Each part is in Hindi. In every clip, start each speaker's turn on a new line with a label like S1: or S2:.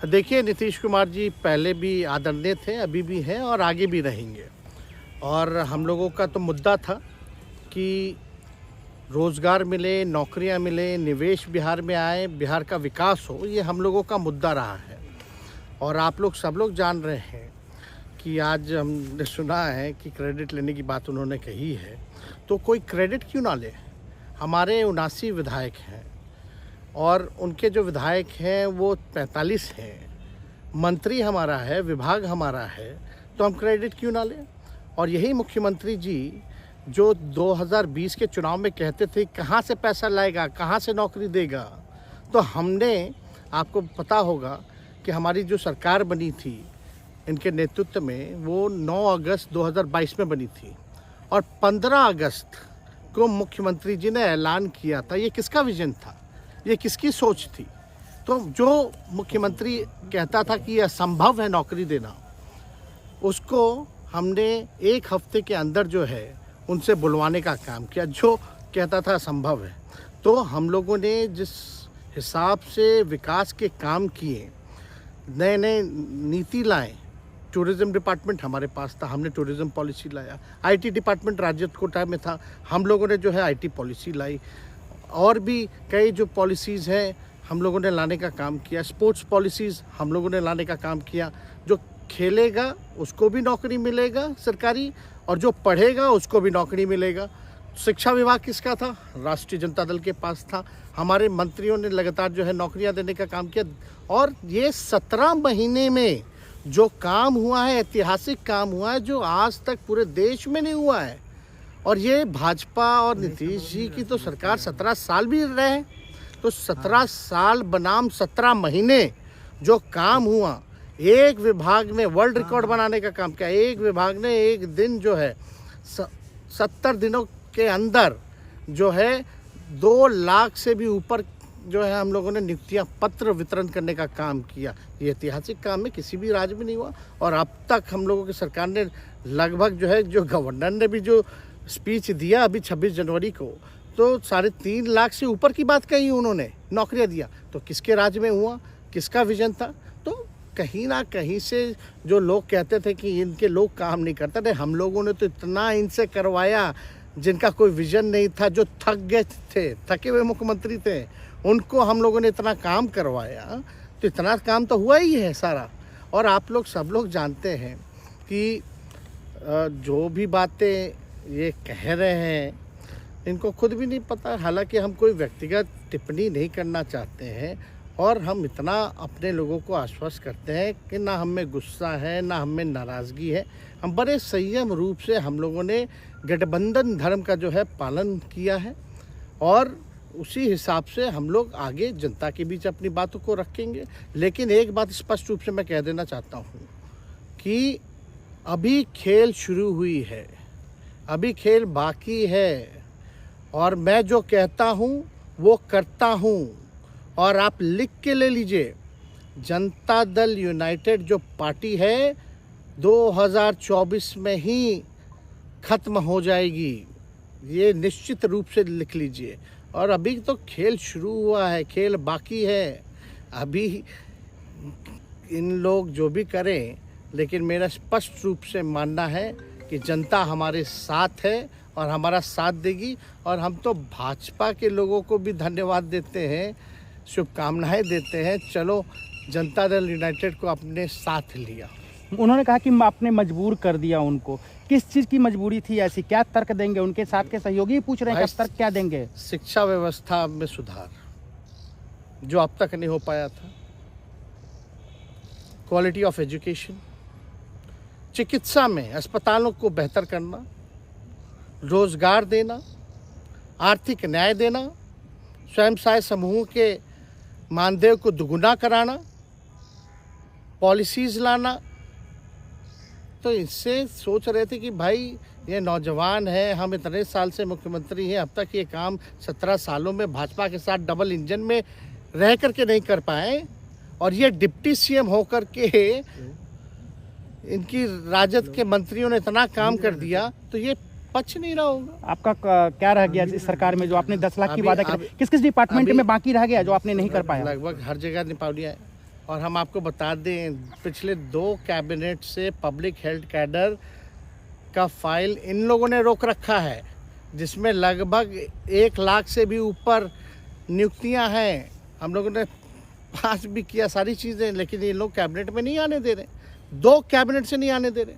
S1: देखिए, नीतीश कुमार जी पहले भी आदरणीय थे, अभी भी हैं और आगे भी रहेंगे। और हम लोगों का तो मुद्दा था कि रोज़गार मिले, नौकरियां मिले, निवेश बिहार में आए, बिहार का विकास हो, ये हम लोगों का मुद्दा रहा है। और आप लोग सब लोग जान रहे हैं कि आज हमने सुना है कि क्रेडिट लेने की बात उन्होंने कही है, तो कोई क्रेडिट क्यों ना ले। हमारे 79 विधायक हैं और उनके जो विधायक हैं वो 45 हैं, मंत्री हमारा है, विभाग हमारा है, तो हम क्रेडिट क्यों ना लें। और यही मुख्यमंत्री जी जो 2020 के चुनाव में कहते थे कहाँ से पैसा लाएगा, कहाँ से नौकरी देगा, तो हमने, आपको पता होगा कि हमारी जो सरकार बनी थी इनके नेतृत्व में, वो 9 अगस्त 2022 में बनी थी और 15 अगस्त को मुख्यमंत्री जी ने ऐलान किया था। ये किसका विजन था, ये किसकी सोच थी। तो जो मुख्यमंत्री कहता था कि यह असंभव है नौकरी देना, उसको हमने एक हफ्ते के अंदर जो है उनसे बुलवाने का काम किया। जो कहता था असंभव है, तो हम लोगों ने जिस हिसाब से विकास के काम किए, नए नए नीति लाए, टूरिज़्म डिपार्टमेंट हमारे पास था, हमने टूरिज़्म पॉलिसी लाया। आईटी डिपार्टमेंट राज्य कोटा में था, हम लोगों ने जो है आईटी पॉलिसी लाई। और भी कई जो पॉलिसीज़ हैं हम लोगों ने लाने का काम किया। स्पोर्ट्स पॉलिसीज़ हम लोगों ने लाने का काम किया। जो खेलेगा उसको भी नौकरी मिलेगा सरकारी, और जो पढ़ेगा उसको भी नौकरी मिलेगा। शिक्षा विभाग किसका था, राष्ट्रीय जनता दल के पास था। हमारे मंत्रियों ने लगातार जो है नौकरियां देने का काम किया। और ये 17 महीने में जो काम हुआ है, ऐतिहासिक काम हुआ है, जो आज तक पूरे देश में नहीं हुआ है। और ये भाजपा और नीतीश जी की तो सरकार 17 साल भी रहे, तो 17 साल बनाम 17 महीने जो काम हुआ, एक विभाग ने वर्ल्ड रिकॉर्ड बनाने का काम किया। एक विभाग ने एक दिन जो है 70 दिनों के अंदर जो है 2 लाख से भी ऊपर जो है हम लोगों ने नियुक्तियां पत्र वितरण करने का काम किया। ये ऐतिहासिक काम है, किसी भी राज्य में नहीं हुआ। और अब तक हम लोगों की सरकार ने लगभग जो है, जो गवर्नर ने भी जो स्पीच दिया अभी 26 जनवरी को, तो 3.5 लाख से ऊपर की बात कही उन्होंने, नौकरियां दिया। तो किसके राज्य में हुआ, किसका विजन था। तो कहीं ना कहीं से जो लोग कहते थे कि इनके लोग काम नहीं करते थे, हम लोगों ने तो इतना इनसे करवाया जिनका कोई विजन नहीं था, जो थक गए थे, थके हुए मुख्यमंत्री थे, उनको हम लोगों ने इतना काम करवाया। तो इतना काम तो हुआ ही है सारा। और आप लोग सब लोग जानते हैं कि जो भी बातें ये कह रहे हैं इनको खुद भी नहीं पता। हालांकि हम कोई व्यक्तिगत टिप्पणी नहीं करना चाहते हैं, और हम इतना अपने लोगों को आश्वस्त करते हैं कि ना हम में गुस्सा है, ना हम में नाराज़गी है। हम बड़े संयम रूप से हम लोगों ने गठबंधन धर्म का जो है पालन किया है, और उसी हिसाब से हम लोग आगे जनता के बीच अपनी बातों को रखेंगे। लेकिन एक बात स्पष्ट रूप से मैं कह देना चाहता हूँ कि अभी खेल शुरू हुई है, अभी खेल बाकी है। और मैं जो कहता हूँ वो करता हूँ। और आप लिख के ले लीजिए, जनता दल यूनाइटेड जो पार्टी है 2024 में ही ख़त्म हो जाएगी, ये निश्चित रूप से लिख लीजिए। और अभी तो खेल शुरू हुआ है, खेल बाकी है। अभी इन लोग जो भी करें, लेकिन मेरा स्पष्ट रूप से मानना है कि जनता हमारे साथ है और हमारा साथ देगी। और हम तो भाजपा के लोगों को भी धन्यवाद देते हैं, शुभकामनाएं देते हैं। चलो, जनता दल यूनाइटेड को अपने साथ लिया।
S2: उन्होंने कहा कि आपने मजबूर कर दिया उनको। किस चीज़ की मजबूरी थी ऐसी, क्या तर्क देंगे? उनके साथ के सहयोगी पूछ रहे हैं कि तर्क क्या देंगे?
S1: शिक्षा व्यवस्था में सुधार जो अब तक नहीं हो पाया था, क्वालिटी ऑफ एजुकेशन, चिकित्सा में अस्पतालों को बेहतर करना, रोजगार देना, आर्थिक न्याय देना, स्वयं सहायता समूह के मानदेय को दुगुना कराना, पॉलिसीज़ लाना। तो इससे सोच रहे थे कि भाई ये नौजवान है, हम इतने साल से मुख्यमंत्री हैं, अब तक ये काम 17 सालों में भाजपा के साथ डबल इंजन में रह करके नहीं कर पाए, और ये डिप्टी सीएम होकर के इनकी राजद के मंत्रियों ने इतना काम कर दिया, तो ये पच नहीं रहा होगा।
S2: आपका क्या रह गया इस सरकार में जो आपने 10 लाख की वादा किया? किस किस डिपार्टमेंट में बाकी रह गया जो आपने नहीं कर पाया?
S1: लगभग हर जगह निपा लिया है। और हम आपको बता दें, पिछले 2 कैबिनेट से पब्लिक हेल्थ कैडर का फाइल इन लोगों ने रोक रखा है, जिसमें लगभग 1 लाख से भी ऊपर नियुक्तियां हैं। हम लोगों ने पास भी किया सारी चीज़ें, लेकिन ये लोग कैबिनेट में नहीं आने दे रहे। 2 कैबिनेट से नहीं आने दे रहे।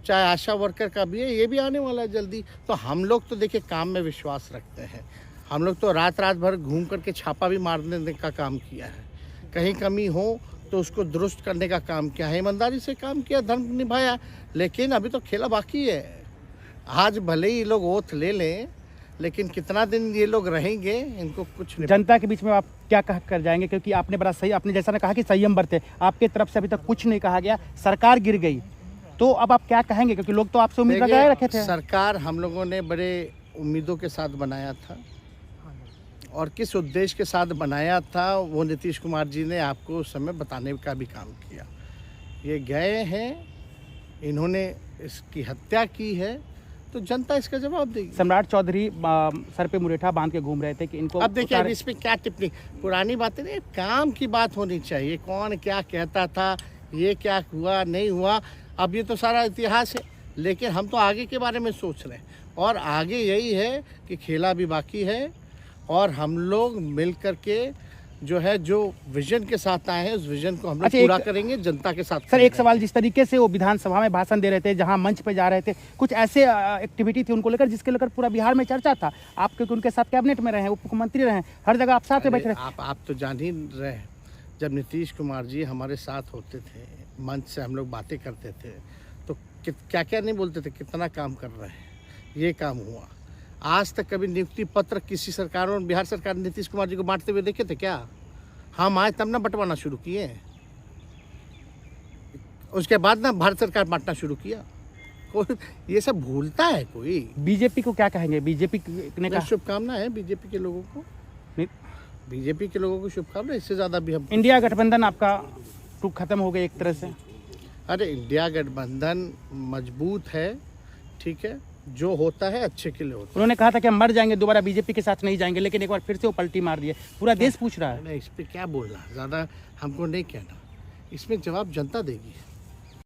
S1: चाहे आशा वर्कर का भी है, ये भी आने वाला है जल्दी। तो हम लोग तो देखिए काम में विश्वास रखते हैं। हम लोग तो रात भर घूम करके छापा भी मारने का काम किया है। कहीं कमी हो तो उसको दुरुस्त करने का काम किया है, ईमानदारी से काम किया, धर्म निभाया। लेकिन अभी तो खेला बाकी है। आज भले ही ये लोग ओथ ले लें, लेकिन कितना दिन ये लोग रहेंगे, इनको कुछ नहीं।
S2: जनता के बीच में आप क्या कह कर जाएंगे, क्योंकि आपने बड़ा सही, आपने जैसा ने कहा कि संयम बरते, आपके तरफ से अभी तक कुछ नहीं कहा गया, सरकार गिर गई, तो अब आप क्या कहेंगे, क्योंकि लोग तो आपसे उम्मीद लगाए रखे थे।
S1: सरकार हम लोगों ने बड़े उम्मीदों के साथ बनाया था, और किस उद्देश्य के साथ बनाया था वो नीतीश कुमार जी ने आपको उस समय बताने का भी काम किया। ये गए हैं, इन्होंने इसकी हत्या की है, तो जनता इसका जवाब देगी।
S2: सम्राट चौधरी सर पे मुरेठा बांध के घूम रहे थे कि इनको
S1: अब देखिए, अब इस पे क्या टिप्पणी, पुरानी बातें नहीं, काम की बात होनी चाहिए। कौन क्या कहता था, ये क्या हुआ नहीं हुआ, अब ये तो सारा इतिहास है। लेकिन हम तो आगे के बारे में सोच रहे हैं, और आगे यही है कि खेला भी बाकी है, और हम लोग मिल करके जो है, जो विजन के साथ आए हैं, उस विजन को हम लोग पूरा करेंगे, जनता के साथ।
S2: सर एक सवाल, जिस तरीके से वो विधानसभा में भाषण दे रहे थे, जहां मंच पे जा रहे थे, कुछ ऐसे एक्टिविटी थी उनको लेकर जिसके लेकर पूरा बिहार में चर्चा था। आप क्योंकि उनके साथ कैबिनेट में रहे, उप मुख्यमंत्री रहे, हर जगह आप साथ में बैठ रहे।
S1: आप तो जान ही रहे, जब नीतीश कुमार जी हमारे साथ होते थे, मंच से हम लोग बातें करते थे, तो क्या क्या नहीं बोलते थे, कितना काम कर रहे हैं, ये काम हुआ। आज तक कभी नियुक्ति पत्र किसी सरकारों, बिहार सरकार नीतीश कुमार जी को बांटते हुए देखे थे क्या? हम आए तब ना बंटवाना शुरू किए, उसके बाद ना भारत सरकार बांटना शुरू किया। कोई ये सब भूलता है कोई?
S2: बीजेपी को क्या कहेंगे? बीजेपी ने कहा
S1: शुभकामना है बीजेपी के लोगों को, बीजेपी के लोगों को शुभकामना। इससे ज़्यादा भी हम,
S2: इंडिया गठबंधन आपका खत्म हो गया एक तरह से।
S1: अरे इंडिया गठबंधन मजबूत है, ठीक है, जो होता है अच्छे के लिए होता है।
S2: उन्होंने कहा था कि हम मर जाएंगे, दोबारा बीजेपी के साथ नहीं जाएंगे, लेकिन एक बार फिर से वो पलटी मार दिए। पूरा देश पूछ रहा है।
S1: इस पर क्या बोलना, ज़्यादा हमको नहीं कहना, इसमें जवाब जनता देगी।